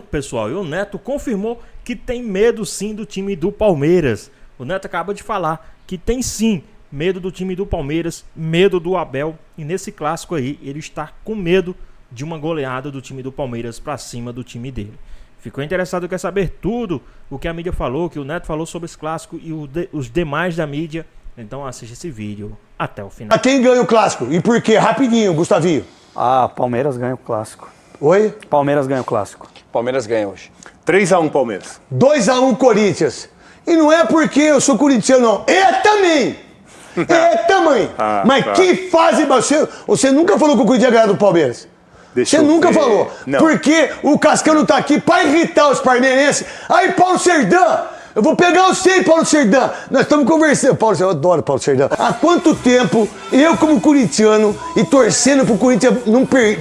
Pessoal, e o Neto confirmou que tem medo sim do time do Palmeiras. O Neto acaba de falar que tem sim medo do time do Palmeiras, medo do Abel. E nesse clássico aí, ele está com medo de uma goleada do time do Palmeiras para cima do time dele. Ficou interessado, quer saber tudo o que a mídia falou, que o Neto falou sobre esse clássico e os demais da mídia? Então assiste esse vídeo até o final. Quem ganha o clássico? E por quê? Rapidinho, Gustavinho. Palmeiras ganha o clássico. Oi? Palmeiras ganha o clássico. Palmeiras ganha hoje. 3-1 Palmeiras. 2-1 Corinthians. E não é porque eu sou corintiano, não. É também. É também. Mas tá. Que fase, você nunca falou que o Corinthians ia ganhar do Palmeiras. Você nunca falou. Não. Porque o Cascano tá aqui para irritar os parmeirenses. Aí, Paulo Serdã, eu vou pegar você, Paulo Serdã. Nós estamos conversando. Paulo Serdã, eu adoro Paulo Serdã. Há quanto tempo eu, como corintiano, e torcendo pro Corinthians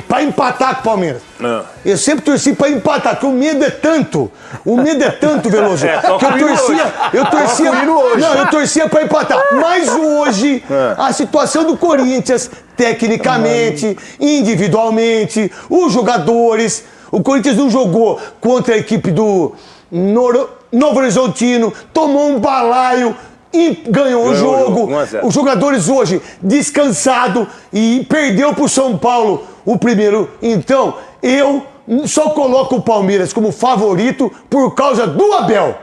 para empatar com o Palmeiras? Não. Eu sempre torci para empatar, porque o medo é tanto. O medo é tanto, Veloso. Que eu torcia para empatar. Mas hoje, a situação do Corinthians, tecnicamente, individualmente, os jogadores. O Corinthians não jogou contra a equipe do Novo Horizontino, tomou um balaio e ganhou o jogo. Os jogadores hoje descansados e perdeu para o São Paulo o primeiro. Então, eu só coloco o Palmeiras como favorito por causa do Abel.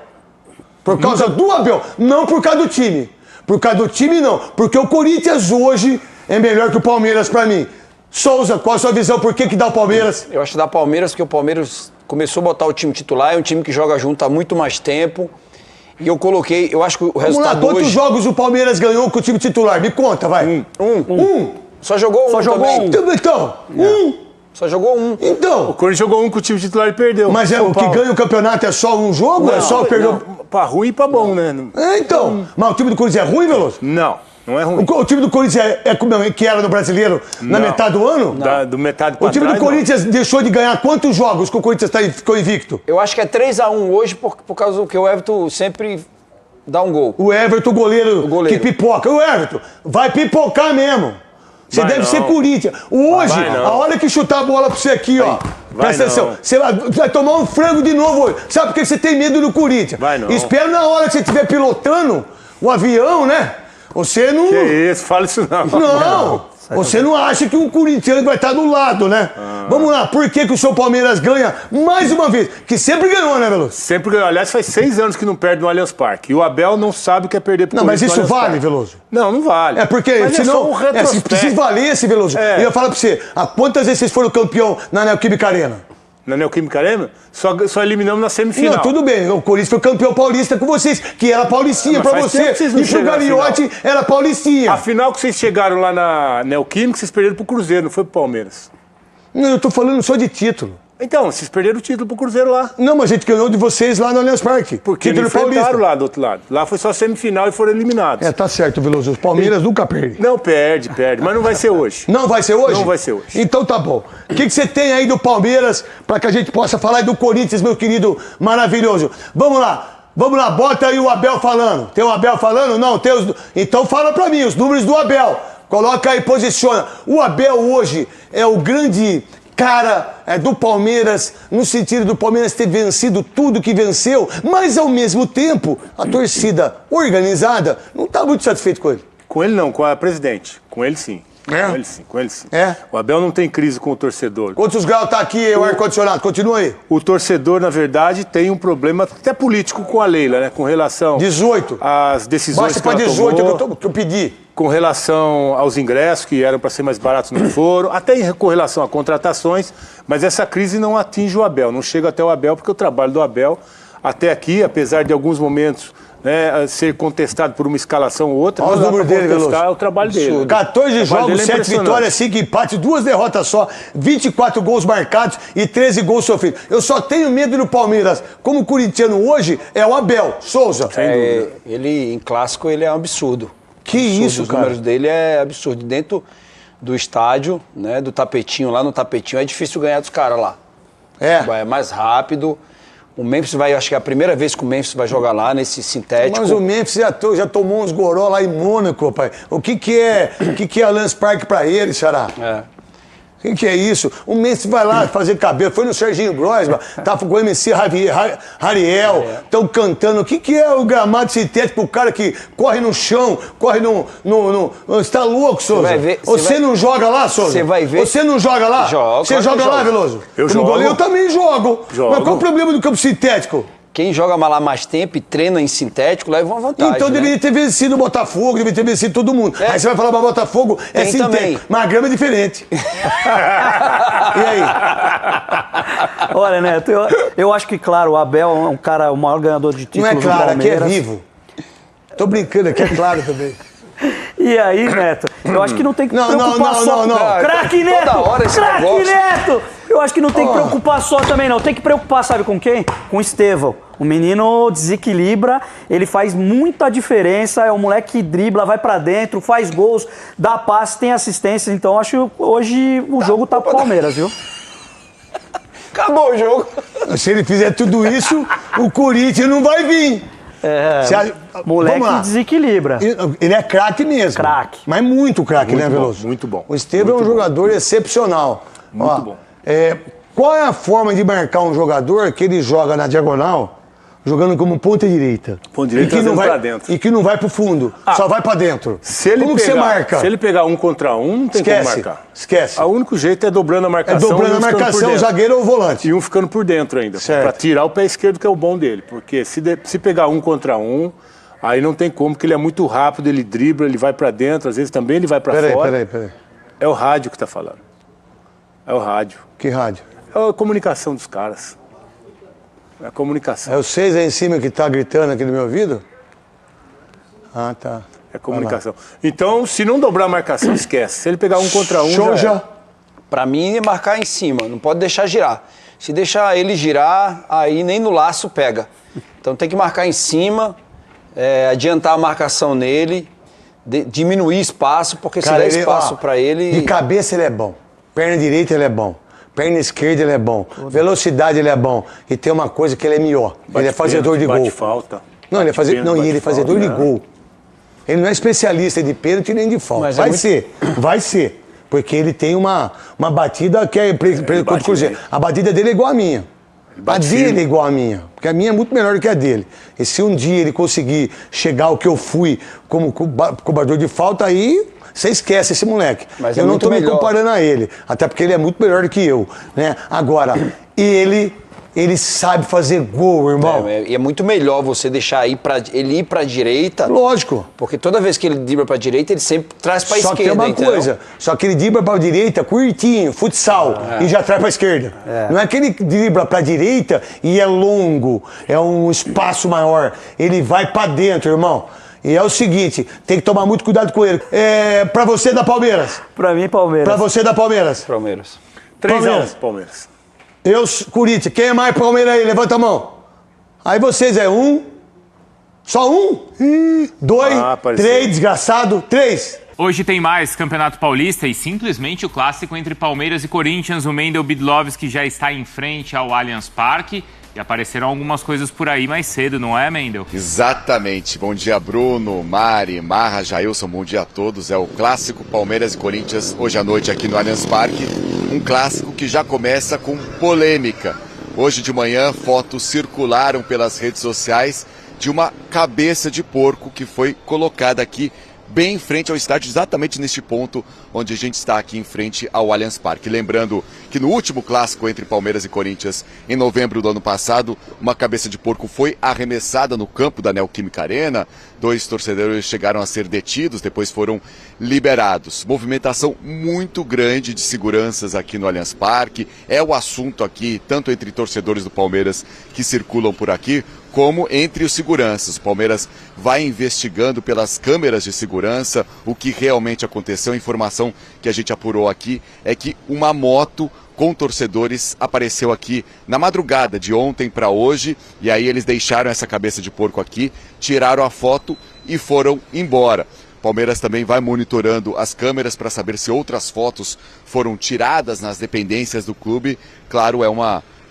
Por causa do Abel, não por causa do time. Por causa do time, não. Porque o Corinthians hoje é melhor que o Palmeiras para mim. Souza, qual a sua visão? Por que dá o Palmeiras? Eu acho que dá o Palmeiras porque o Palmeiras começou a botar o time titular, é um time que joga junto há muito mais tempo. E eu coloquei, eu acho que o resultado Vamos lá, quantos jogos o Palmeiras ganhou com o time titular? Me conta, vai. Um. Só jogou um também. Então, Só jogou um. Então. O Corinthians jogou um com o time titular e perdeu. Mas o que ganha o campeonato é só um jogo? Não, é só perdeu? Pra ruim e pra bom, né? Então. Mas o time do Corinthians é ruim, Veloso? Não é ruim. O time do Corinthians é como que era no Brasileiro na metade do ano? Do metade pra trás, o time do Corinthians deixou de ganhar quantos jogos que o Corinthians ficou invicto? Eu acho que é 3-1 hoje por causa do que o Everton sempre dá um gol. O Everton, goleiro que pipoca. O Everton vai pipocar mesmo. Você deve ser Corinthians. Hoje, a hora que chutar a bola pra você aqui, ó. Presta atenção. Você vai tomar um frango de novo hoje. Sabe por que você tem medo do Corinthians? Espera na hora que você estiver pilotando o avião, né? Você não... Que isso, fala isso não. Não, você não acha que um corintiano vai estar do lado, né? Vamos lá, por que o seu Palmeiras ganha mais uma vez? Que sempre ganhou, né, Veloso? Sempre ganhou. Aliás, faz 6 anos que não perde no Allianz Parque. E o Abel não sabe o que é perder pro Corinthians. Não, mas isso vale, Veloso? Não vale. É porque, senão, se precisa valer esse, Veloso. Eu ia falar pra você, quantas vezes vocês foram campeão na Neoquímica Arena? Na Neoquímica Arena? Só eliminamos na semifinal. Não, tudo bem. O Corinthians foi campeão paulista com vocês, que era paulistinha pra você. E pro Gagliotti era paulistinha. A final que vocês chegaram lá na Neoquímica, vocês perderam pro Cruzeiro, não foi pro Palmeiras. Não, eu tô falando só de título. Então, vocês perderam o título pro Cruzeiro lá. Não, mas a gente ganhou de vocês lá no Allianz Parque. Porque eles enfrentaram lá do outro lado. Lá foi só semifinal e foram eliminados. Tá certo, Veloso. Os Palmeiras nunca perdem. Não, perde. Mas não vai ser hoje. Não vai ser hoje? Não vai ser hoje. Então tá bom. O que você tem aí do Palmeiras para que a gente possa falar do Corinthians, meu querido maravilhoso? Vamos lá, bota aí o Abel falando. Tem o Abel falando? Não, tem os... Então fala pra mim, os números do Abel. Coloca aí, posiciona. O Abel hoje é o grande... cara do Palmeiras, no sentido do Palmeiras ter vencido tudo que venceu, mas ao mesmo tempo, a torcida organizada não está muito satisfeita com ele. Com ele não, com a presidente. Com ele sim. Com ele sim. O Abel não tem crise com o torcedor. Quantos graus tá aqui o ar-condicionado? Continua aí. O torcedor, na verdade, tem um problema até político com a Leila, né? Com relação 18. Às decisões que ela 18 tomou, que eu pedi. Com relação aos ingressos, que eram para ser mais baratos, não foram. Até com relação a contratações. Mas essa crise não atinge o Abel. Não chega até o Abel, porque o trabalho do Abel, até aqui, apesar de alguns momentos... ser contestado por uma escalação ou outra, olha o número dele, Veloso. É o trabalho dele. 14 jogos, 7 vitórias, 5 empates, 2 derrotas só, 24 gols marcados e 13 gols sofridos. Eu só tenho medo do Palmeiras, como corintiano hoje, é o Abel Souza. Ele, em clássico, ele é um absurdo. Que absurdo. isso, Os cara? Os números dele é absurdo. Dentro do estádio, né, do tapetinho, lá no tapetinho, é difícil ganhar dos caras lá. É mais rápido. O Memphis acho que é a primeira vez que o Memphis vai jogar lá, nesse sintético. Mas o Memphis já tomou uns goró lá em Mônaco, pai. O que é Allianz Parque pra ele, Xará? Quem que é isso? O Messi vai lá fazer cabelo. Foi no Serginho Grosma, tava com o MC Rariel, estão cantando. O que é o gramado sintético? O cara que corre no chão, corre no... Você tá louco, Souza? Você não joga lá, Souza? Você vai ver. Você não joga lá? Você joga lá, Veloso? Eu jogo. Goleiro, eu também jogo. Mas qual o problema do campo sintético? Quem joga lá mais tempo e treina em sintético, leva uma vantagem. Então deveria ter vencido o Botafogo, deveria ter vencido todo mundo. Aí você vai falar, mas Botafogo é sintético. Também. Mas a grama é diferente. E aí? Olha, Neto, eu acho que, claro, o Abel é um cara, o maior ganhador de títulos do Palmeiras. Não é claro, aqui é vivo. Tô brincando, aqui é claro também. E aí, Neto, eu acho que não tem que preocupar só... Não. Craque Neto! Craque Neto! Eu acho que não tem que preocupar só também, não. Tem que preocupar, sabe com quem? Com o Estevão. O menino desequilibra, ele faz muita diferença, é um moleque que dribla, vai pra dentro, faz gols, dá passe, tem assistência. Então, acho que hoje o jogo tá pro Palmeiras, viu? Acabou o jogo. Se ele fizer tudo isso, o Corinthians não vai vir. Moleque desequilibra. Ele é craque mesmo. Craque. Mas muito craque, né, Veloso? Muito bom. O Estevão é um jogador excepcional. Muito bom. Qual é a forma de marcar um jogador que ele joga na diagonal, jogando como ponta direita? Ponta direita trazendo pra dentro. E que não vai pro fundo, só vai pra dentro. Como que você marca? Se ele pegar 1 contra 1, não tem como marcar. Esquece. O único jeito é dobrando a marcação. É dobrando a marcação, o zagueiro ou o volante. E um ficando por dentro ainda. Pra tirar o pé esquerdo, que é o bom dele. Porque se pegar 1 contra 1, aí não tem como, porque ele é muito rápido, ele dribla, ele vai pra dentro, às vezes também ele vai pra fora. Peraí. É o rádio que tá falando. É o rádio. Que rádio? É a comunicação dos caras. É a comunicação. É o 6 aí em cima que tá gritando aqui no meu ouvido? Ah, tá. É a comunicação. Então, se não dobrar a marcação, esquece. Se ele pegar 1 contra 1, já. Pra mim, é marcar em cima. Não pode deixar girar. Se deixar ele girar, aí nem no laço pega. Então tem que marcar em cima, adiantar a marcação nele, diminuir espaço, porque se der espaço pra ele... De cabeça ele é bom. Perna direita ele é bom. Perna esquerda ele é bom. Velocidade ele é bom. E tem uma coisa que ele é melhor. Ele é fazedor de gol. Bate falta. Não, ele é fazedor de gol. Ele não é especialista de pênalti nem de falta. Vai ser. Porque ele tem uma batida que é contra o Cruzeiro. A batida dele é igual a minha. A dele é igual a minha. Porque a minha é muito melhor do que a dele. E se um dia ele conseguir chegar ao que eu fui como cobrador de falta, aí... Você esquece esse moleque. Mas eu não tô me comparando a ele. Até porque ele é muito melhor do que eu, né? Agora, ele sabe fazer gol, irmão. E é muito melhor você deixar ele ir pra direita. Lógico. Porque toda vez que ele dribla pra direita, ele sempre traz pra esquerda. Só que tem uma coisa. Só que ele dribla pra direita, curtinho, futsal, e já traz pra esquerda. Não é que ele dribla pra direita e é longo, é um espaço maior. Ele vai pra dentro, irmão. E é o seguinte, tem que tomar muito cuidado com ele. Pra você da Palmeiras. Pra mim, Palmeiras. Pra você da Palmeiras. Palmeiras. 3-1, Palmeiras. Eu, Corinthians. Quem é mais Palmeiras aí? Levanta a mão. Aí vocês é 1. Só 1? 2, 3, desgraçado. 3. Hoje tem mais Campeonato Paulista e simplesmente o clássico entre Palmeiras e Corinthians. O Mendel Bidlovski já está em frente ao Allianz Parque. E apareceram algumas coisas por aí mais cedo, não é, Mendel? Exatamente. Bom dia, Bruno, Mari, Marra, Jailson, bom dia a todos. É o clássico Palmeiras e Corinthians hoje à noite aqui no Allianz Parque. Um clássico que já começa com polêmica. Hoje de manhã, fotos circularam pelas redes sociais de uma cabeça de porco que foi colocada aqui bem em frente ao estádio, exatamente neste ponto onde a gente está aqui em frente ao Allianz Parque. Lembrando que no último clássico entre Palmeiras e Corinthians, em novembro do ano passado, uma cabeça de porco foi arremessada no campo da Neoquímica Arena. 2 torcedores chegaram a ser detidos, depois foram liberados. Movimentação muito grande de seguranças aqui no Allianz Parque. É o assunto aqui, tanto entre torcedores do Palmeiras que circulam por aqui, como entre os seguranças. O Palmeiras vai investigando pelas câmeras de segurança o que realmente aconteceu. A informação que a gente apurou aqui é que uma moto com torcedores apareceu aqui na madrugada de ontem para hoje, e aí eles deixaram essa cabeça de porco aqui, tiraram a foto e foram embora. Palmeiras também vai monitorando as câmeras para saber se outras fotos foram tiradas nas dependências do clube. Claro, é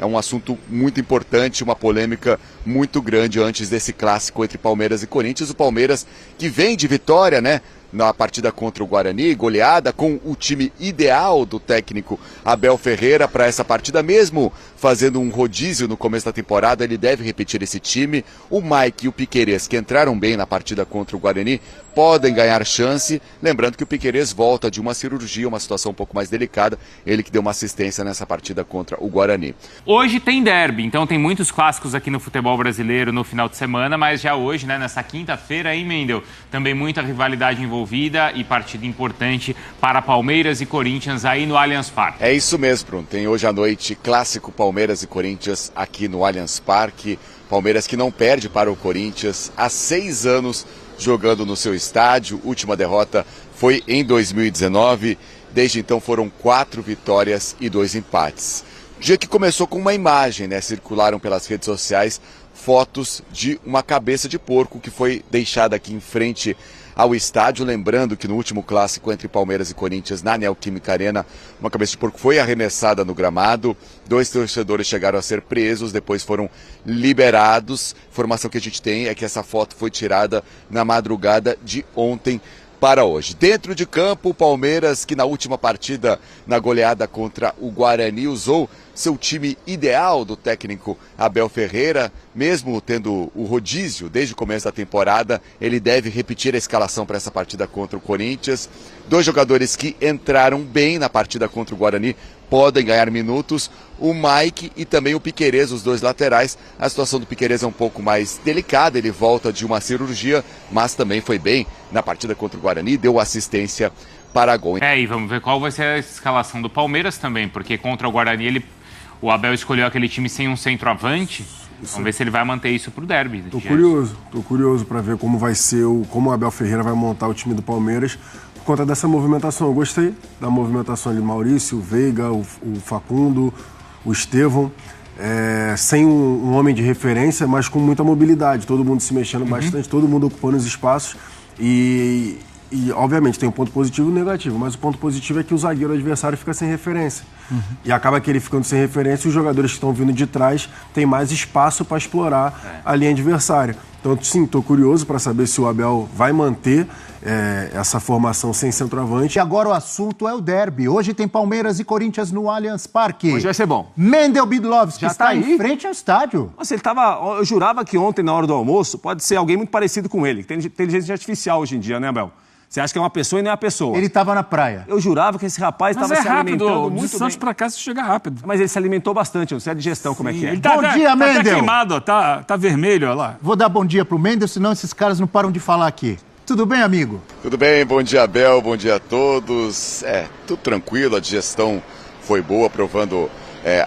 um assunto muito importante, uma polêmica muito grande antes desse clássico entre Palmeiras e Corinthians. O Palmeiras que vem de vitória, né? na partida contra o Guarani, goleada com o time ideal do técnico Abel Ferreira para essa partida, mesmo fazendo um rodízio no começo da temporada, ele deve repetir esse time. O Mike e o Piquerez, que entraram bem na partida contra o Guarani, podem ganhar chance, lembrando que o Piquerez volta de uma cirurgia, uma situação um pouco mais delicada, ele que deu uma assistência nessa partida contra o Guarani. Hoje tem derby, então tem muitos clássicos aqui no futebol brasileiro no final de semana, mas já hoje, né, nessa quinta-feira aí, Mendel, também muita rivalidade envolvida e partida importante para Palmeiras e Corinthians aí no Allianz Parque. É isso mesmo, Bruno. Tem hoje à noite clássico Palmeiras e Corinthians aqui no Allianz Parque. Palmeiras que não perde para o Corinthians há 6 anos jogando no seu estádio. Última derrota foi em 2019. Desde então foram 4 vitórias e 2 empates. Dia que começou com uma imagem, né? Circularam pelas redes sociais fotos de uma cabeça de porco que foi deixada aqui em frente ao estádio. Lembrando que no último clássico entre Palmeiras e Corinthians na Neoquímica Arena, uma cabeça de porco foi arremessada no gramado. 2 torcedores chegaram a ser presos, depois foram liberados. Informação que a gente tem é que essa foto foi tirada na madrugada de ontem para hoje. Dentro de campo, o Palmeiras, que na última partida, na goleada contra o Guarani, usou seu time ideal do técnico Abel Ferreira, mesmo tendo o rodízio desde o começo da temporada, ele deve repetir a escalação para essa partida contra o Corinthians. 2 jogadores que entraram bem na partida contra o Guarani podem ganhar minutos, o Mike e também o Piquerez, os 2 laterais. A situação do Piquerez é um pouco mais delicada, ele volta de uma cirurgia, mas também foi bem na partida contra o Guarani, deu assistência para gol. E vamos ver qual vai ser a escalação do Palmeiras também, porque contra o Guarani o Abel escolheu aquele time sem um centroavante. Vamos ver se ele vai manter isso pro derby. Tô curioso para ver como vai ser, como o Abel Ferreira vai montar o time do Palmeiras por conta dessa movimentação. Eu gostei da movimentação ali, Maurício, o Veiga, o Facundo, o Estevão, sem um homem de referência, mas com muita mobilidade, todo mundo se mexendo bastante, todo mundo ocupando os espaços e obviamente tem um ponto positivo e um negativo, mas o ponto positivo é que o zagueiro adversário fica sem referência. E acaba que ele ficando sem referência e os jogadores que estão vindo de trás têm mais espaço para explorar a linha adversária. Então, sim, estou curioso para saber se o Abel vai manter essa formação sem centroavante. E agora o assunto é o derby. Hoje tem Palmeiras e Corinthians no Allianz Parque. Hoje vai ser bom. Mendel Bidlovski já está em frente ao estádio. Nossa, eu jurava que ontem, na hora do almoço, pode ser alguém muito parecido com ele. Tem inteligência artificial hoje em dia, né, Abel? Você acha que é uma pessoa e não é a pessoa. Ele estava na praia. Eu jurava que esse rapaz estava se alimentando muito bem. De Santos pra cá você chega rápido. Mas ele se alimentou bastante, eu não sei a digestão como é que é. Ele Bom dia, Mendel. Tá queimado, ó, tá vermelho, ó lá. Vou dar bom dia pro Mendel, senão esses caras não param de falar aqui. Tudo bem, amigo? Tudo bem, bom dia, Abel, bom dia a todos. Tudo tranquilo, a digestão foi boa, provando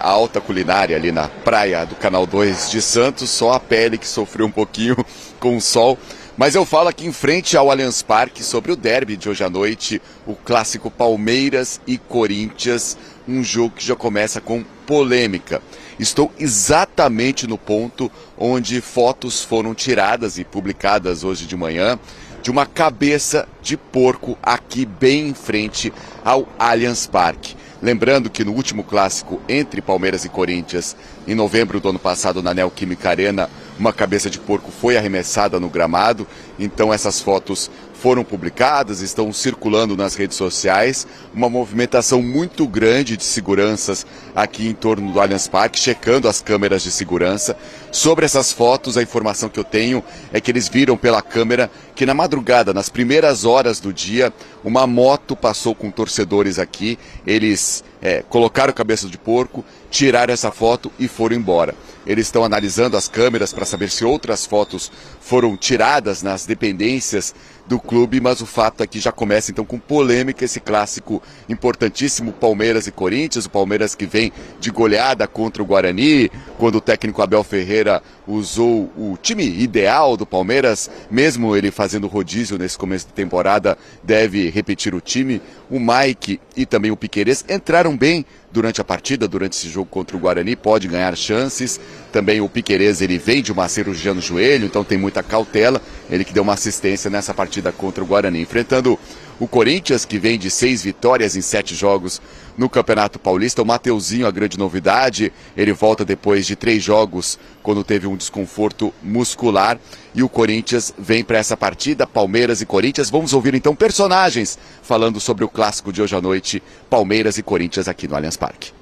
a alta culinária ali na praia do Canal 2 de Santos, só a pele que sofreu um pouquinho com o sol. Mas eu falo aqui em frente ao Allianz Parque sobre o derby de hoje à noite, o clássico Palmeiras e Corinthians, um jogo que já começa com polêmica. Estou exatamente no ponto onde fotos foram tiradas e publicadas hoje de manhã de uma cabeça de porco aqui bem em frente ao Allianz Parque. Lembrando que no último clássico entre Palmeiras e Corinthians, em novembro do ano passado na Neoquímica Arena, uma cabeça de porco foi arremessada no gramado, então essas fotos foram publicadas, estão circulando nas redes sociais, uma movimentação muito grande de seguranças aqui em torno do Allianz Parque, checando as câmeras de segurança. Sobre essas fotos, a informação que eu tenho é que eles viram pela câmera que na madrugada, nas primeiras horas do dia, uma moto passou com torcedores aqui, eles colocaram cabeça de porco, tiraram essa foto e foram embora. Eles estão analisando as câmeras para saber se outras fotos foram tiradas nas dependências do clube, mas o fato é que já começa então com polêmica esse clássico importantíssimo, Palmeiras e Corinthians, o Palmeiras que vem de goleada contra o Guarani, quando o técnico Abel Ferreira usou o time ideal do Palmeiras, mesmo ele fazendo rodízio nesse começo de temporada, deve repetir o time. O Mike e também o Piquerez entraram bem durante a partida, durante esse jogo contra o Guarani, pode ganhar chances. Também o Piquerez, ele vem de uma cirurgia no joelho, então tem muita cautela, ele que deu uma assistência nessa partida contra o Guarani. Enfrentando O Corinthians, que vem de 6 vitórias em 7 jogos no Campeonato Paulista. O Mateuzinho, a grande novidade, ele volta depois de 3 jogos, quando teve um desconforto muscular. E o Corinthians vem para essa partida, Palmeiras e Corinthians. Vamos ouvir então personagens falando sobre o clássico de hoje à noite, Palmeiras e Corinthians aqui no Allianz Parque.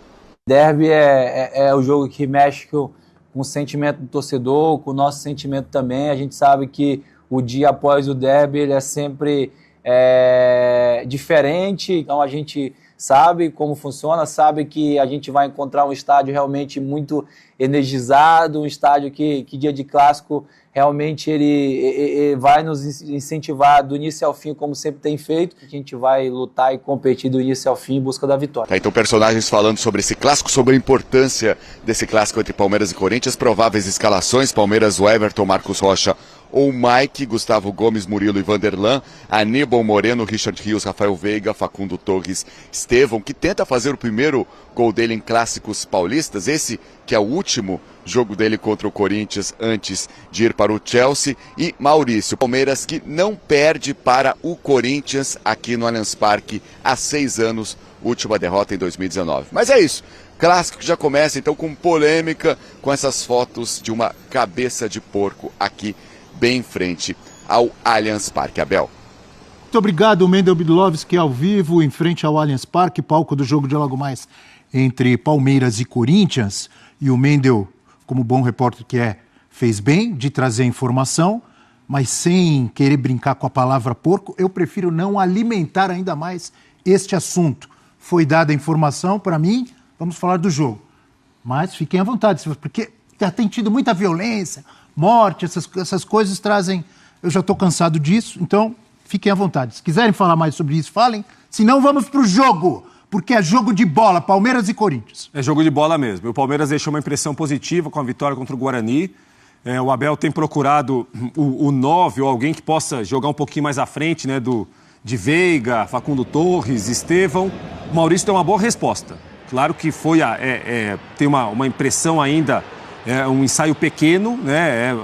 Derby é o jogo que mexe com o sentimento do torcedor, com o nosso sentimento também. A gente sabe que o dia após o derby ele é sempre diferente, então a gente sabe como funciona, sabe que a gente vai encontrar um estádio realmente muito energizado, um estádio que dia de clássico realmente ele vai nos incentivar do início ao fim, como sempre tem feito. A gente vai lutar e competir do início ao fim em busca da vitória. Então, personagens falando sobre esse clássico, sobre a importância desse clássico entre Palmeiras e Corinthians, prováveis escalações: Palmeiras, o Everton, Marcos Rocha ou Mike, Gustavo Gomes, Murilo e Vanderlan, Aníbal Moreno, Richard Rios, Rafael Veiga, Facundo Torres, Estevão, que tenta fazer o primeiro gol dele em clássicos paulistas, esse que é o último jogo dele contra o Corinthians antes de ir para o Chelsea, e Maurício. Palmeiras que não perde para o Corinthians aqui no Allianz Parque há 6 anos, última derrota em 2019. Mas é isso, clássico que já começa então com polêmica, com essas fotos de uma cabeça de porco aqui bem em frente ao Allianz Parque. Abel. Muito obrigado, Mendel Bidlovski, ao vivo, em frente ao Allianz Parque, palco do jogo de logo mais entre Palmeiras e Corinthians. E o Mendel, como bom repórter que é, fez bem de trazer a informação, mas sem querer brincar com a palavra porco, eu prefiro não alimentar ainda mais este assunto. Foi dada a informação para mim, vamos falar do jogo. Mas fiquem à vontade, porque já tem tido muita violência, morte, essas coisas trazem... Eu já estou cansado disso, então fiquem à vontade. Se quiserem falar mais sobre isso, falem. Se não, vamos para o jogo, porque é jogo de bola, Palmeiras e Corinthians. É jogo de bola mesmo. O Palmeiras deixou uma impressão positiva com a vitória contra o Guarani. O Abel tem procurado o 9, ou alguém que possa jogar um pouquinho mais à frente, né, de Veiga, Facundo Torres, Estevão. O Maurício tem uma boa resposta. Claro que foi tem uma impressão ainda... É um ensaio pequeno, né? É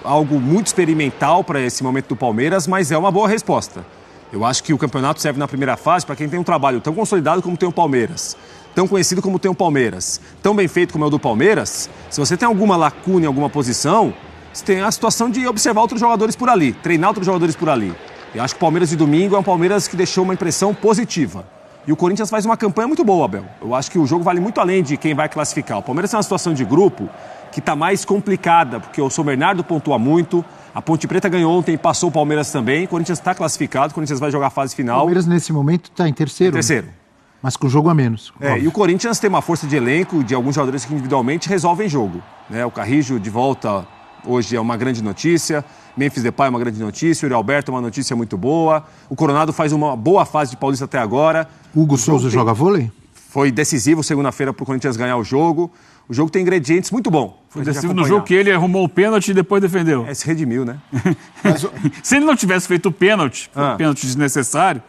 algo muito experimental para esse momento do Palmeiras, mas é uma boa resposta. Eu acho que o campeonato serve na primeira fase para quem tem um trabalho tão consolidado como tem o Palmeiras, tão conhecido como tem o Palmeiras, tão bem feito como é o do Palmeiras. Se você tem alguma lacuna em alguma posição, você tem a situação de observar outros jogadores por ali, treinar outros jogadores por ali. Eu acho que o Palmeiras de domingo é um Palmeiras que deixou uma impressão positiva. E o Corinthians faz uma campanha muito boa, Abel. Eu acho que o jogo vale muito além de quem vai classificar. O Palmeiras tem uma situação de grupo que está mais complicada, porque o São Bernardo pontua muito, a Ponte Preta ganhou ontem e passou o Palmeiras também, o Corinthians está classificado, o Corinthians vai jogar a fase final. O Palmeiras nesse momento está em terceiro. Terceiro. Né? Mas com jogo a menos. E o Corinthians tem uma força de elenco de alguns jogadores que individualmente resolvem jogo. Né? O Carrijo de volta hoje é uma grande notícia, Memphis Depay é uma grande notícia, o Yuri Alberto é uma notícia muito boa, o Coronado faz uma boa fase de Paulista até agora. Hugo Souza joga vôlei? Foi decisivo segunda-feira para o Corinthians ganhar o jogo. O jogo tem ingredientes muito bons. Foi decisivo no jogo que ele arrumou o pênalti e depois defendeu. Se redimiu, né? Se ele não tivesse feito o pênalti, um pênalti desnecessário,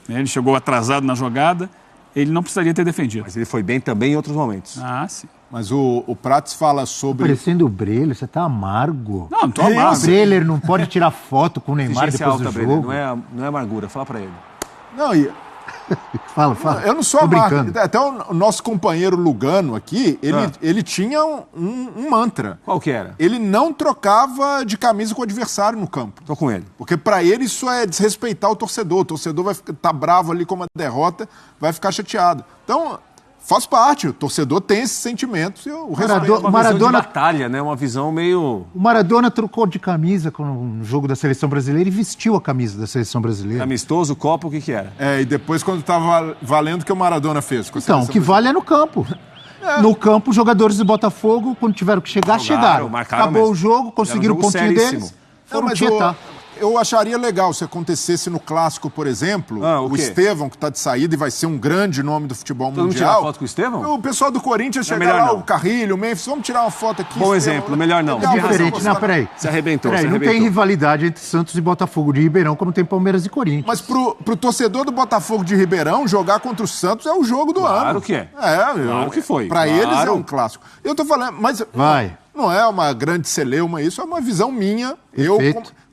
né, ele chegou atrasado na jogada, ele não precisaria ter defendido. Mas ele foi bem também em outros momentos. Ah, sim. Mas o Prats fala sobre... Parecendo o Breler, você tá amargo. Não tô amargo. O Breler não pode tirar foto com o Neymar depois do jogo. Não é amargura, fala pra ele. Não, e... Fala. Eu não sou amargo. Até o nosso companheiro Lugano aqui, ele tinha um mantra. Qual que era? Ele não trocava de camisa com o adversário no campo. Tô com ele. Porque pra ele isso é desrespeitar o torcedor. O torcedor vai estar bravo ali com uma derrota, vai ficar chateado. Então... Faz parte, o torcedor tem esses sentimentos e o respeito. Uma visão de batalha, né? Uma visão meio... O Maradona trocou de camisa no jogo da Seleção Brasileira e vestiu a camisa da Seleção Brasileira. Amistoso, Copa, o que era? E depois quando estava valendo, o que o Maradona fez? Com a então, o que vale é no campo. No campo, os jogadores do Botafogo, quando tiveram que chegar, chegaram. Acabou mesmo. O jogo, conseguiram o pontinho deles, foram tietar. Eu acharia legal se acontecesse no Clássico, por exemplo, o Estevão, que está de saída e vai ser um grande nome do futebol mundial. Vamos tirar foto com o Estevão? O pessoal do Corinthians chegar lá, o Carrilho, o Memphis, vamos tirar uma foto aqui. Bom exemplo, melhor não. É diferente, não, peraí. Se arrebentou, não tem rivalidade entre Santos e Botafogo de Ribeirão, como tem Palmeiras e Corinthians. Mas pro torcedor do Botafogo de Ribeirão, jogar contra o Santos é o jogo do ano. Claro que é. Claro que foi. Pra eles é um clássico. Eu tô falando, mas... Vai. Não é uma grande celeuma isso, é uma visão minha.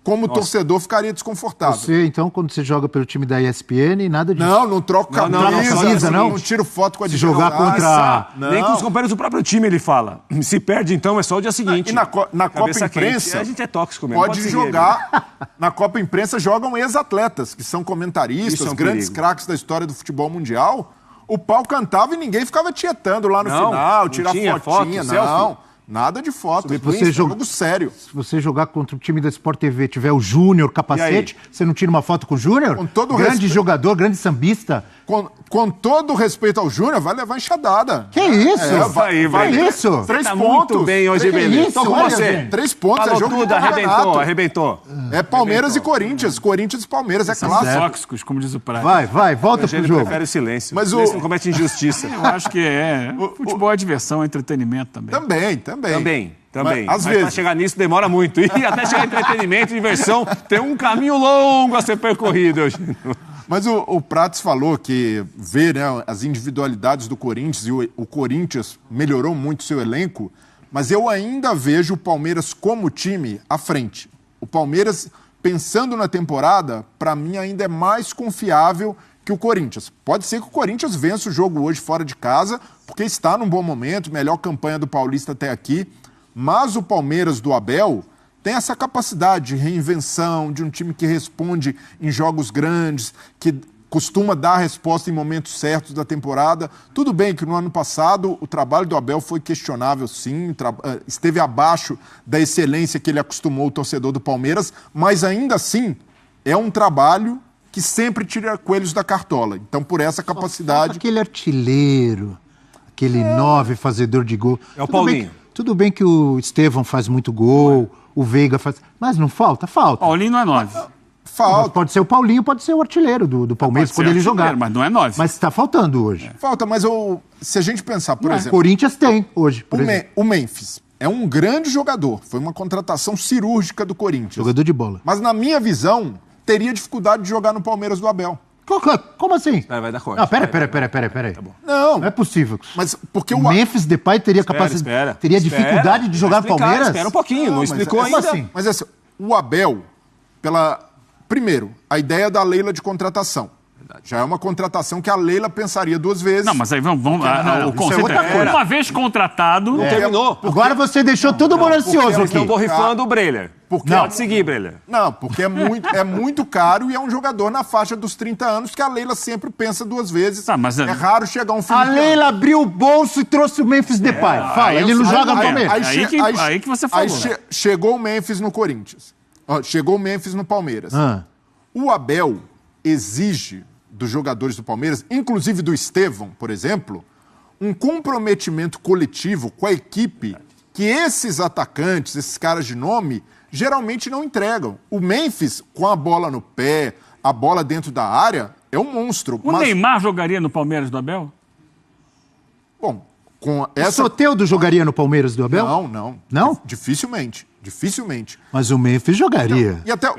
como torcedor ficaria desconfortável. Você, então, quando você joga pelo time da ESPN, nada disso? Não troco camisa, não tiro foto com a Se jogar contra... Nem com os companheiros do próprio time, ele fala. Se perde, então, é só o dia seguinte. E na Copa Imprensa... A gente é tóxico mesmo. Pode jogar... Na Copa Imprensa jogam ex-atletas, que são comentaristas, grandes craques da história do futebol mundial. O pau cantava e ninguém ficava tietando lá no final, tirar fotinha, não. Nada de foto. Jogo sério. Se você jogar contra o time da Sport TV, tiver o Júnior, capacete, você não tira uma foto com o Júnior? Grande jogador, grande sambista. Com todo respeito ao Júnior, vai levar enxadada. Que isso? Vai isso. 3 tá pontos. Muito bem hoje, Beleza. Estou com você. 3 pontos. Falou é jogo tudo, arrebentou. É Palmeiras e Corinthians. Corinthians e Palmeiras, é clássico. Tóxicos, como diz o Prato. Vai, volta pro jogo. Prefere o silêncio. Mas não comete injustiça. Eu acho que futebol é diversão, entretenimento também. Também. Mas vezes. Para chegar nisso demora muito. E até chegar entretenimento e diversão, tem um caminho longo a ser percorrido, Eugênio. Mas o Prates falou que vê, né, as individualidades do Corinthians e o Corinthians melhorou muito seu elenco, mas eu ainda vejo o Palmeiras como time à frente. O Palmeiras, pensando na temporada, para mim ainda é mais confiável que o Corinthians. Pode ser que o Corinthians vença o jogo hoje fora de casa, porque está num bom momento, melhor campanha do Paulista até aqui, mas o Palmeiras do Abel tem essa capacidade de reinvenção, de um time que responde em jogos grandes, que costuma dar resposta em momentos certos da temporada. Tudo bem que no ano passado o trabalho do Abel foi questionável, sim, esteve abaixo da excelência que ele acostumou o torcedor do Palmeiras, mas ainda assim é um trabalho que sempre tira coelhos da cartola. Então, por essa capacidade... Aquele artilheiro, aquele 9 fazedor de gol. É o Paulinho. Tudo bem que o Estevão faz muito gol, o Veiga faz... Mas não falta? Falta. Paulinho não é 9. Falta. Pode ser o Paulinho, pode ser o artilheiro do Palmeiras quando ele jogar. Mas não é 9. Mas está faltando hoje. Falta, mas se a gente pensar, por exemplo... Corinthians tem hoje, o Memphis é um grande jogador. Foi uma contratação cirúrgica do Corinthians. Jogador de bola. Mas na minha visão, teria dificuldade de jogar no Palmeiras do Abel. Como assim? Vai dar corte. Não, peraí. Tá bom. Não é possível. Mas porque o Memphis Depay teria capacidade, teria dificuldade de jogar no Palmeiras? Espera um pouquinho, não explicou ainda. Assim? Mas assim, o Abel, primeiro, a ideia da Leila de contratação. Já é uma contratação que a Leila pensaria 2 vezes. Não, mas aí vamos o conceito uma vez contratado... Não terminou. Agora você deixou todo mundo ansioso aqui. Eu vou rifando o Breler. Pode seguir, Breler. Não, porque é muito caro e é um jogador na faixa dos 30 anos que a Leila sempre pensa 2 vezes. É raro chegar um A Leila abriu o bolso e trouxe o Memphis Depay. Fala, ele não joga no Palmeiras. Aí que você falou. Chegou o Memphis no Corinthians. Chegou o Memphis no Palmeiras. O Abel exige dos jogadores do Palmeiras, inclusive do Estevão, por exemplo, um comprometimento coletivo com a equipe que esses atacantes, esses caras de nome, geralmente não entregam. O Memphis, com a bola no pé, a bola dentro da área, é um monstro. O Neymar jogaria no Palmeiras do Abel? Bom, o Soteldo jogaria no Palmeiras do Abel? Não. Não? Dificilmente. Mas o Memphis jogaria. E até o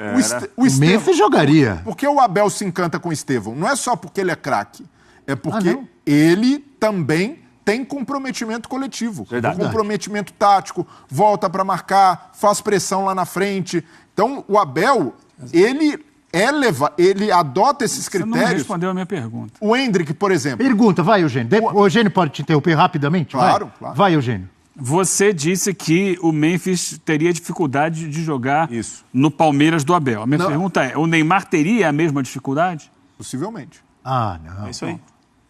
Memphis jogaria. Por que o Abel se encanta com o Estevão? Não é só porque ele é craque. É porque ele também tem comprometimento coletivo. Verdade. Comprometimento tático, volta para marcar, faz pressão lá na frente. Então, o Abel, ele adota esses critérios. Você não respondeu a minha pergunta. O Endrick, por exemplo. Pergunta, vai, Eugênio. O Eugênio pode te interromper rapidamente? Claro. Vai, Eugênio. Você disse que o Memphis teria dificuldade de jogar no Palmeiras do Abel. A minha pergunta é, o Neymar teria a mesma dificuldade? Possivelmente. Não. É isso aí.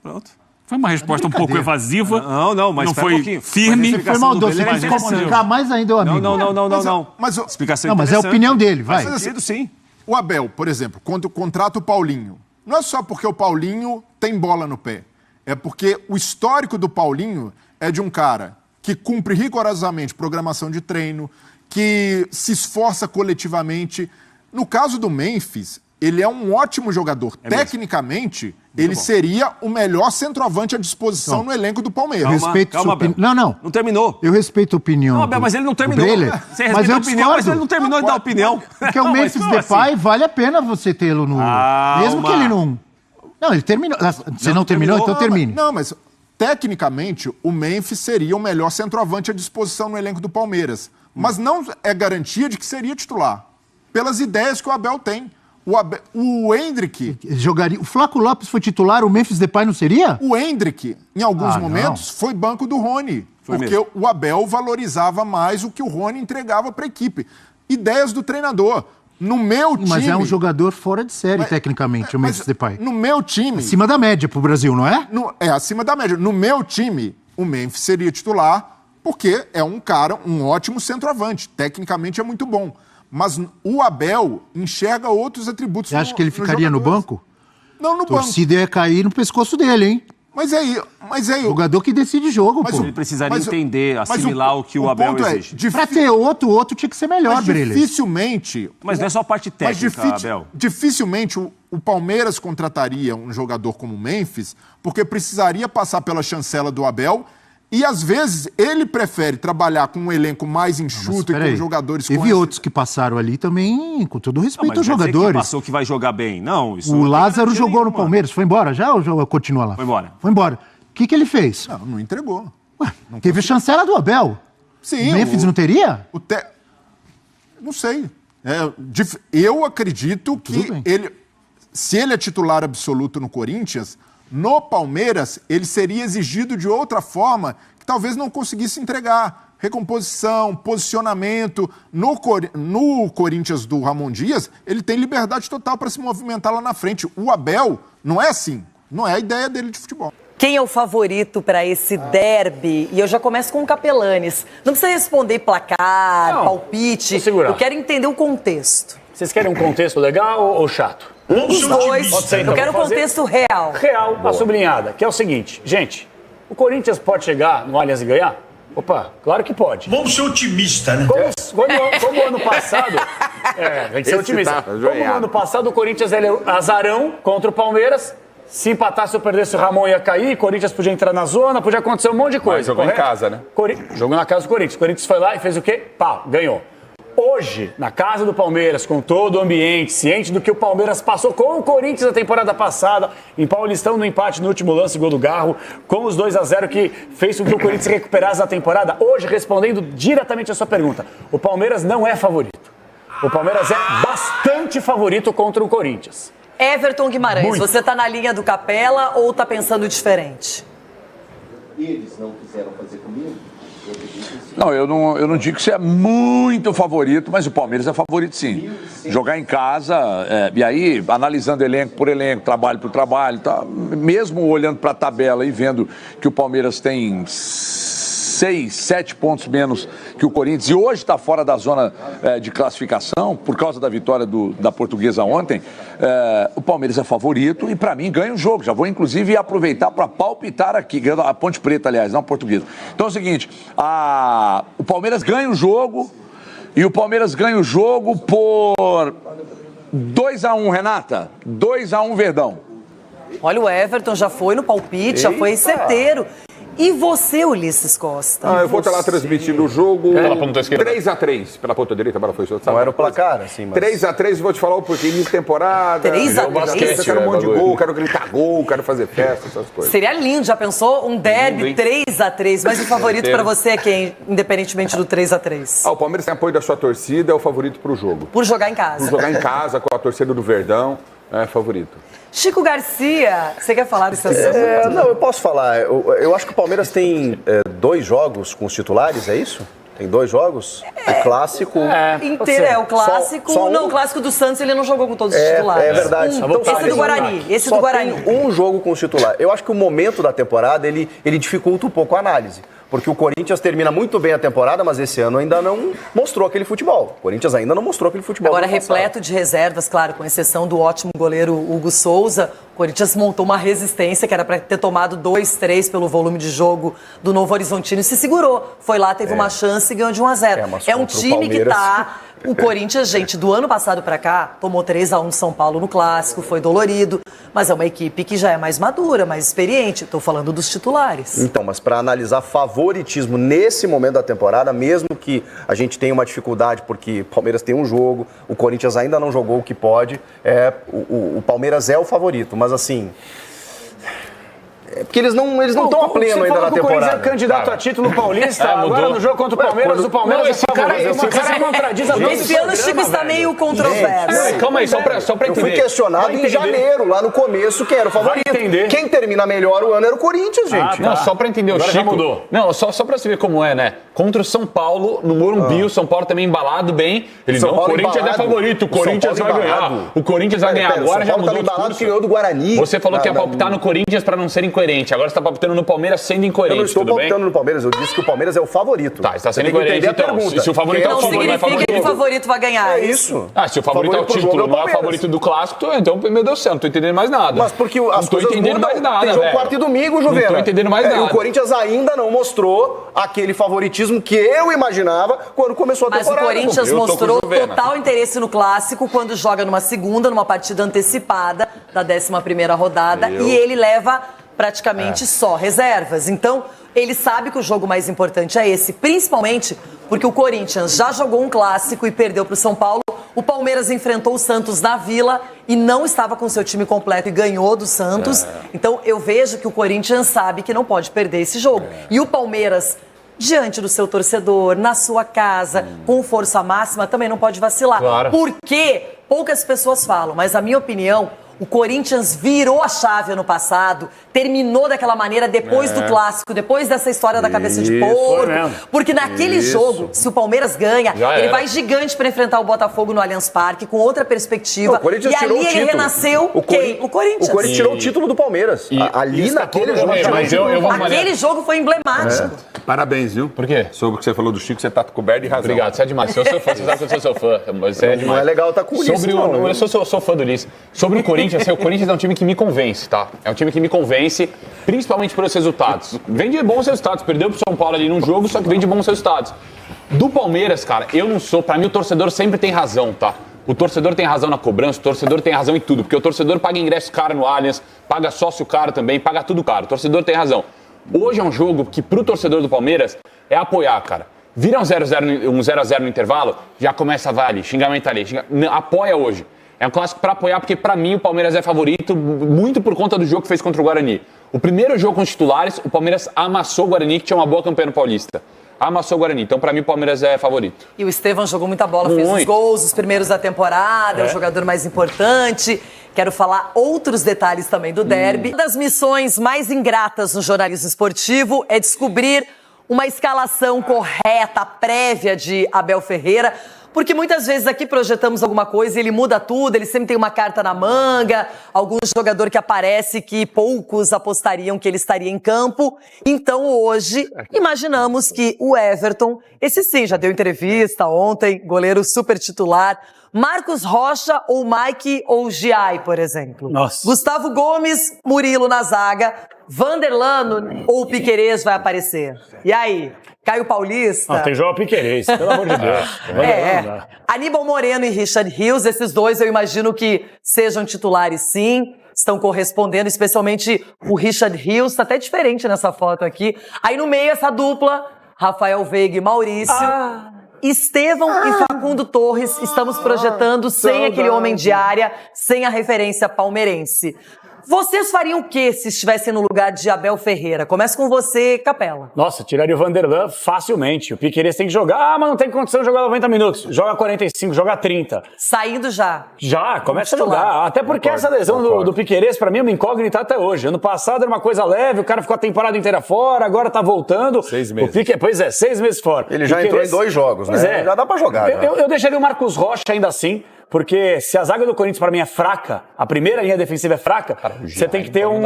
Pronto. Foi uma resposta um pouco evasiva. Não, mas não foi firme. Foi maldoso. Você tem que complicar mais ainda o amigo. Não. Explicação mas é a opinião dele, vai. Mas, sim. O Abel, por exemplo, quando contrata o Paulinho, não é só porque o Paulinho tem bola no pé. É porque o histórico do Paulinho é de um cara que cumpre rigorosamente programação de treino, que se esforça coletivamente. No caso do Memphis, ele é um ótimo jogador. Tecnicamente, ele seria o melhor centroavante à disposição no elenco do Palmeiras. Calma, Não terminou. Eu respeito a opinião. Não, Abel, mas ele não terminou. Você respeita a opinião, mas ele não terminou de dar opinião. Porque o Memphis Depay vale a pena você tê-lo no... Mesmo que ele não... Não, ele terminou. Você não terminou, então termine. Não, mas... Tecnicamente, o Memphis seria o melhor centroavante à disposição no elenco do Palmeiras. Mas não é garantia de que seria titular. pelas ideias que o Abel tem. O Endrick... O Flaco Lopes foi titular, o Memphis Depay não seria? O Endrick, em alguns momentos, foi banco do Rony. Porque o Abel valorizava mais o que o Rony entregava para a equipe. Ideias do treinador. No meu time... Mas é um jogador fora de série, tecnicamente, o Memphis Depay. No meu time... Acima da média pro Brasil, não é? Acima da média. No meu time, o Memphis seria titular porque é um cara, um ótimo centroavante. Tecnicamente é muito bom. Mas o Abel enxerga outros atributos. Você acha que ele ficaria no banco? Não, no banco. A torcida ia cair no pescoço dele, hein? Mas aí... Jogador que decide jogo, pô. Ele precisaria entender, assimilar o que o Abel exige. Pra ter outro tinha que ser melhor, Brilha. Dificilmente... Mas não é só a parte técnica, Abel. Dificilmente o Palmeiras contrataria um jogador como o Memphis, porque precisaria passar pela chancela do Abel. E, às vezes, ele prefere trabalhar com um elenco mais enxuto e com jogadores... Teve outros que passaram ali também, com todo respeito aos jogadores. Que passou que vai jogar bem. Não, isso o Lázaro jogou no Palmeiras. Foi embora já ou continua lá? Foi embora. Foi embora. O que ele fez? Não entregou. Ué, teve chancela do Abel. Sim. O Memphis não teria? Não sei. Eu acredito que se ele é titular absoluto no Corinthians... No Palmeiras, ele seria exigido de outra forma que talvez não conseguisse entregar. Recomposição, posicionamento. No Corinthians do Ramon Dias, ele tem liberdade total para se movimentar lá na frente. O Abel não é assim. Não é a ideia dele de futebol. Quem é o favorito para esse derby? E eu já começo com o Capelanes. Não precisa responder placar, palpite. Eu quero entender o contexto. Vocês querem um contexto legal ou chato? Os dois. Eu quero um contexto real. Real, a sublinhada, que é o seguinte. Gente, o Corinthians pode chegar no Allianz e ganhar? Opa, claro que pode. Vamos ser otimistas, né? Como ano passado... tem que ser otimista. Como no ano passado o Corinthians era azarão contra o Palmeiras. Se empatasse ou perdesse o Ramon ia cair, o Corinthians podia entrar na zona, podia acontecer um monte de coisa. Mas jogou em casa, né? Jogou na casa do Corinthians. O Corinthians foi lá e fez o quê? Pá, ganhou. Hoje, na casa do Palmeiras, com todo o ambiente, ciente do que o Palmeiras passou com o Corinthians na temporada passada, em Paulistão, no empate no último lance, gol do Garro, com os 2-0 que fez com que o Corinthians recuperasse na temporada. Hoje, respondendo diretamente a sua pergunta, o Palmeiras não é favorito. O Palmeiras é bastante favorito contra o Corinthians. Everton Guimarães, você tá na linha do Capela ou tá pensando diferente? Eles não quiseram fazer comigo? Não, eu não digo que você é muito favorito, mas o Palmeiras é favorito sim. Jogar em casa, e aí, analisando elenco por elenco, trabalho por trabalho, tá, mesmo olhando para a tabela e vendo que o Palmeiras tem 6, 7 pontos menos que o Corinthians e hoje está fora da zona de classificação por causa da vitória da Portuguesa ontem, o Palmeiras é favorito e para mim ganha o jogo. Já vou inclusive aproveitar para palpitar aqui, a Ponte Preta, aliás, não a Portuguesa. Então é o seguinte, o Palmeiras ganha o jogo e o Palmeiras ganha o jogo por 2-1, Renata, 2-1 Verdão. Olha, o Everton já foi no palpite, já foi certeiro. E você, Ulisses Costa? Eu vou estar lá transmitindo o jogo 3-3 pela ponta direita, agora foi não era o placar, assim, mas... 3-3, vou te falar o porquê, início de temporada. 3-3? Eu quero um monte de gol, quero gritar gol, quero fazer festa, essas coisas. Seria lindo, já pensou? Um derby 3-3, mas o favorito para você é quem, independentemente do 3-3? O Palmeiras tem apoio da sua torcida, é o favorito pro jogo. Por jogar em casa. Por jogar em casa, com a torcida do Verdão, é favorito. Chico Garcia, você quer falar desse assunto? Não, eu posso falar. Eu acho que o Palmeiras tem 2 jogos com os titulares, é isso? Tem 2 jogos? O clássico... Inteiro, o clássico... Não, o clássico do Santos ele não jogou com todos os titulares. É verdade. Esse do Guarani. Esse do Guarani. Tem um jogo com os titulares. Eu acho que o momento da temporada, ele dificulta um pouco a análise. Porque o Corinthians termina muito bem a temporada, mas esse ano ainda não mostrou aquele futebol. O Corinthians ainda não mostrou aquele futebol. Agora, repleto de reservas, claro, com exceção do ótimo goleiro Hugo Souza, o Corinthians montou uma resistência que era para ter tomado 2, 3 pelo volume de jogo do Novo Horizontino e se segurou. Foi lá, teve uma chance e ganhou de 1-0. É um time que tá... O Corinthians, gente, do ano passado para cá, tomou 3-1 de São Paulo no Clássico, foi dolorido, mas é uma equipe que já é mais madura, mais experiente. Estou falando dos titulares. Então, mas para analisar favoritismo nesse momento da temporada, mesmo que a gente tenha uma dificuldade, porque o Palmeiras tem um jogo, o Corinthians ainda não jogou o que pode, o Palmeiras é o favorito, mas assim... Porque eles não estão a pleno ainda na O Corinthians temporada. é candidato a título paulista, agora no jogo contra o Palmeiras, o Palmeiras esse cara contradiz a todos. Esse ano o Chico está meio controverso. Calma aí, só pra Eu fui entender. questionado em janeiro, lá no começo, quem era o favorito. Quem termina melhor o ano era o Corinthians, gente. Não, só pra entender, o Agora Chico... já mudou. Não, só pra você ver como é, né? Contra o São Paulo, no Morumbi, o São Paulo também embalado bem. Ele São não, o Paulo Corinthians embalado. é favorito, o Corinthians São vai Paulo ganhar. embalado. O Corinthians vai ganhar. Pera, Agora São já Paulo mudou tá o embalado discurso. que ganhou do Guarani. Você falou que ia palpitar no Corinthians pra não ser incoerente. Agora você tá palpitando no Palmeiras sendo Eu incoerente, não estou tudo bem? palpitando no Palmeiras, eu disse que o Palmeiras é o favorito. Tá, está sendo Você tem que incoerente entender a então. pergunta. Se o favorito é o Não favorito, não é significa que o favorito. favorito vai ganhar. É isso. Ah, se o favorito é o pro jogo título, não é o Palmeiras. favorito do clássico, então, meu Deus do céu, não tô entendendo mais nada. Mas porque as não tô coisas entendendo mudam. mais nada, Tem jogo velho. quarta e domingo, Juvena. Não tô entendendo mais E nada. o Corinthians ainda não mostrou aquele favoritismo que eu imaginava quando começou a Mas o temporada. Corinthians mostrou total interesse no clássico quando joga numa segunda, numa partida antecipada da 11ª rodada, e ele leva praticamente só reservas. Então, ele sabe que o jogo mais importante é esse, principalmente porque o Corinthians já jogou um clássico e perdeu para o São Paulo. O Palmeiras enfrentou o Santos na Vila e não estava com seu time completo e ganhou do Santos. Então, eu vejo que o Corinthians sabe que não pode perder esse jogo. E o Palmeiras, diante do seu torcedor, na sua casa, com força máxima, também não pode vacilar. Claro. Porque poucas pessoas falam, mas a minha opinião, o Corinthians virou a chave ano passado, terminou daquela maneira depois do clássico, depois dessa história da cabeça de porco. Porque naquele jogo, se o Palmeiras ganha, Já ele era. vai gigante para enfrentar o Botafogo no Allianz Parque, com outra perspectiva. Não, o Corinthians E tirou ali o ele título. renasceu quem? O Corinthians. O Corinthians tirou o título do Palmeiras. Ali naquele jogo. Mas eu vou Aquele jogo foi emblemático. Parabéns, viu? Por quê? Sobre o que você falou do Chico, você tá coberto de razão. Obrigado, você é demais. Se eu sou fã, você sabe que eu sou seu fã. Você é Não demais. é legal estar com o Ulisses, Sobre não. eu sou fã do Ulisses. Sobre o Corinthians, o Corinthians é um time que me convence, tá? É um time que me convence, principalmente pelos resultados. Vem de bons resultados. Perdeu pro São Paulo ali num jogo, só que vem de bons resultados. Do Palmeiras, cara, eu não sou... Pra mim, o torcedor sempre tem razão, tá? O torcedor tem razão na cobrança, o torcedor tem razão em tudo. Porque o torcedor paga ingresso caro no Allianz, paga sócio caro também, paga tudo caro. O torcedor tem razão. Hoje é um jogo que, pro torcedor do Palmeiras, é apoiar, cara. Vira um 0x0 no intervalo, já começa a ali, xingamento ali. Apoia hoje. É um clássico pra apoiar, porque pra mim o Palmeiras é favorito, muito por conta do jogo que fez contra o Guarani. O primeiro jogo com os titulares, o Palmeiras amassou o Guarani, que tinha uma boa campanha no Paulista. Amassou o Guarani. Então, pra mim, o Palmeiras é favorito. E o Estevão jogou muita bola, fez os gols, os primeiros da temporada, é o jogador mais importante. Quero falar outros detalhes também do derby. Uma das missões mais ingratas no jornalismo esportivo é descobrir uma escalação correta, prévia de Abel Ferreira, porque muitas vezes aqui projetamos alguma coisa e ele muda tudo, ele sempre tem uma carta na manga, algum jogador que aparece que poucos apostariam que ele estaria em campo. Então hoje, imaginamos que o Everton, esse sim, já deu entrevista ontem, goleiro super titular, Marcos Rocha ou Mike ou Giai, por exemplo. Nossa. Gustavo Gomes, Murilo na zaga, Vanderlano ou Piquerez vai aparecer. E aí? Caio Paulista? Não, tem João Piquerez, pelo amor de Deus. Aníbal Moreno e Richard Rios, esses dois eu imagino que sejam titulares sim, estão correspondendo, especialmente o Richard Rios, tá até diferente nessa foto aqui. Aí no meio essa dupla, Rafael Veiga e Maurício. Estevão e Facundo Torres, estamos projetando sem aquele homem de área, sem a referência palmeirense. Vocês fariam o que se estivessem no lugar de Abel Ferreira? Começa com você, Capela. Nossa, tiraria o Vanderlan facilmente. O Piquerez tem que jogar, mas não tem condição de jogar 90 minutos. Joga 45, joga 30. Saindo já. Já, começa a jogar. Até porque essa lesão do Piquerez, pra mim, é uma incógnita até hoje. Ano passado era uma coisa leve, o cara ficou a temporada inteira fora, agora tá voltando. 6 meses. Pois é, 6 meses fora. Ele já entrou em 2 jogos, né? Pois é. Já dá pra jogar. Eu deixaria o Marcos Rocha ainda assim. Porque se a zaga do Corinthians, pra mim, é fraca, a primeira linha defensiva é fraca, você tem que ter o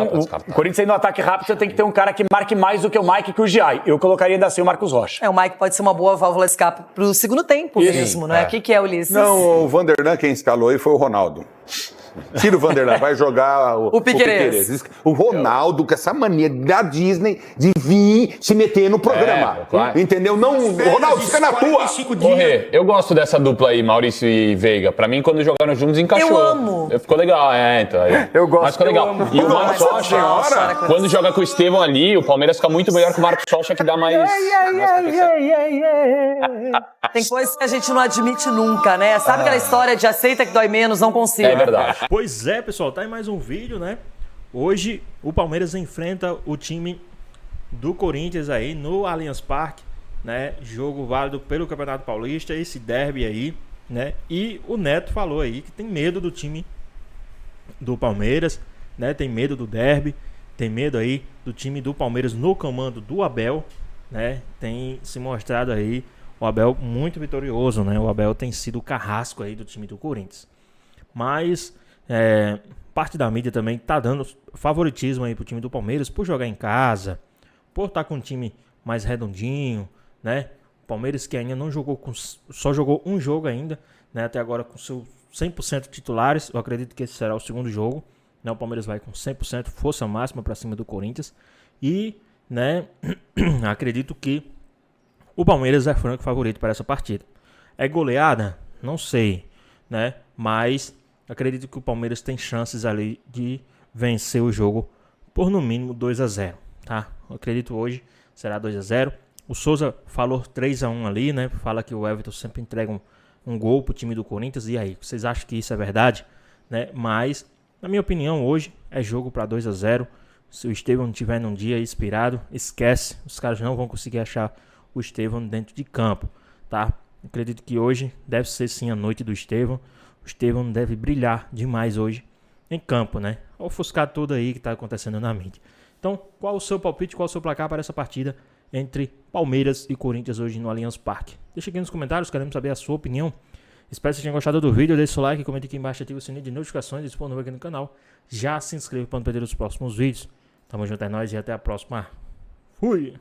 Corinthians aí no ataque rápido, você tem que ter um cara que marque mais do que o Mike que o Giai. Eu colocaria ainda assim o Marcos Rocha. O Mike pode ser uma boa válvula de escape pro segundo tempo mesmo, não é? O que é, Ulisses? Não, o Vanderlan quem escalou aí foi o Ronaldo. Tira o Vanderlan, vai jogar o Piquerez. O Ronaldo, com essa mania da Disney de vir se meter no programa. Claro. Entendeu? Não, Ronaldo, fica na tua. Correr. Eu gosto dessa dupla aí, Maurício e Veiga. Pra mim, quando jogaram juntos, encaixou. Eu amo. Ficou legal, então. Eu gosto. Mas ficou legal. E o Marcos Rocha, quando joga com o Estevão ali, o Palmeiras fica muito melhor que o Marcos Rocha, que dá mais... Tem coisas que a gente não admite nunca, né? Sabe aquela história de aceita que dói menos, não consigo. É verdade. Pois é, pessoal, tá aí mais um vídeo, né? Hoje o Palmeiras enfrenta o time do Corinthians aí no Allianz Parque, né? Jogo válido pelo Campeonato Paulista, esse derby aí, né? E o Neto falou aí que tem medo do time do Palmeiras, né? Tem medo do derby, tem medo aí do time do Palmeiras no comando do Abel, né? Tem se mostrado aí o Abel muito vitorioso, né? O Abel tem sido o carrasco aí do time do Corinthians. Mas parte da mídia também tá dando favoritismo aí pro time do Palmeiras por jogar em casa, por estar com um time mais redondinho, né? O Palmeiras que ainda não jogou só jogou um jogo ainda, né? Até agora com seus 100% titulares. Eu acredito que esse será o segundo jogo, né? O Palmeiras vai com 100% força máxima para cima do Corinthians e, né, acredito que o Palmeiras é franco favorito para essa partida. É goleada? Não sei, né? Mas acredito que o Palmeiras tem chances ali de vencer o jogo por no mínimo 2-0, tá? Eu acredito hoje será 2-0. O Souza falou 3-1 ali, né? Fala que o Everton sempre entrega um gol pro time do Corinthians. E aí, vocês acham que isso é verdade? Né? Mas, na minha opinião, hoje é jogo para 2-0. Se o Estevão estiver num dia inspirado, esquece. Os caras não vão conseguir achar o Estevão dentro de campo, tá? Acredito que hoje deve ser sim a noite do Estevão. O Estevão deve brilhar demais hoje em campo, né? Ofuscar tudo aí que tá acontecendo na mídia. Então, qual o seu palpite, qual o seu placar para essa partida entre Palmeiras e Corinthians hoje no Allianz Parque? Deixa aqui nos comentários, queremos saber a sua opinião. Espero que vocês tenham gostado do vídeo, deixe seu like, comente aqui embaixo, ative o sininho de notificações, disponível aqui no canal. Já se inscreva para não perder os próximos vídeos. Tamo junto, é nóis e até a próxima. Fui!